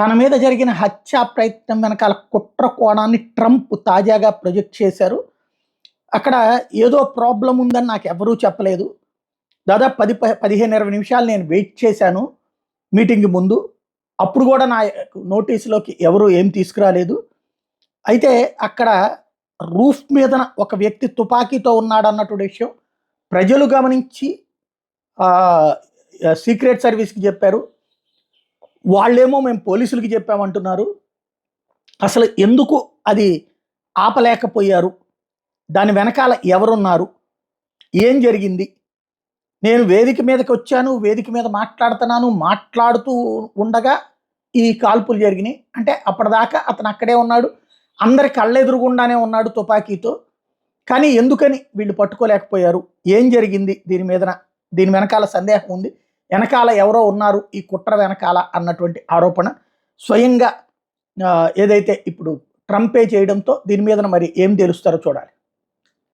తన మీద జరిగిన హత్యా ప్రయత్నం వెనకాల కుట్ర కోణాన్ని ట్రంప్ తాజాగా ప్రొజెక్ట్ చేశారు. అక్కడ ఏదో ప్రాబ్లం ఉందని నాకు ఎవరూ చెప్పలేదు. దాదాపు 15-20 నిమిషాలు నేను వెయిట్ చేశాను మీటింగ్ ముందు. అప్పుడు కూడా నా నోటీసులోకి ఎవరు ఏం తీసుకురాలేదు. అయితే అక్కడ రూఫ్ మీదన ఒక వ్యక్తి తుపాకీతో ఉన్నాడన్నటువంటి విషయం ప్రజలు గమనించి సీక్రెట్ సర్వీస్కి చెప్పారు. వాళ్ళేమో మేము పోలీసులకి చెప్పామంటున్నారు. అసలు ఎందుకు అది ఆపలేకపోయారు, దాని వెనకాల ఎవరున్నారు, ఏం జరిగింది? నేను వేదిక మీదకి వచ్చాను, వేదిక మీద మాట్లాడుతూ ఉండగా ఈ కాల్పులు జరిగినాయి. అంటే అప్పటిదాకా అతను అక్కడే ఉన్నాడు, అందరి కళ్ళెదురుగుండానే ఉన్నాడు తుపాకీతో. కానీ ఎందుకని వీళ్ళు పట్టుకోలేకపోయారు, ఏం జరిగింది, దీని వెనకాల సందేహం ఉంది, వెనకాల ఎవరో ఉన్నారు ఈ కుట్ర వెనకాల అన్నటువంటి ఆరోపణ స్వయంగా ఏదైతే ఇప్పుడు ట్రంపే చేయడంతో దీని మీద మరి ఏం తెలుస్తారో చూడాలి.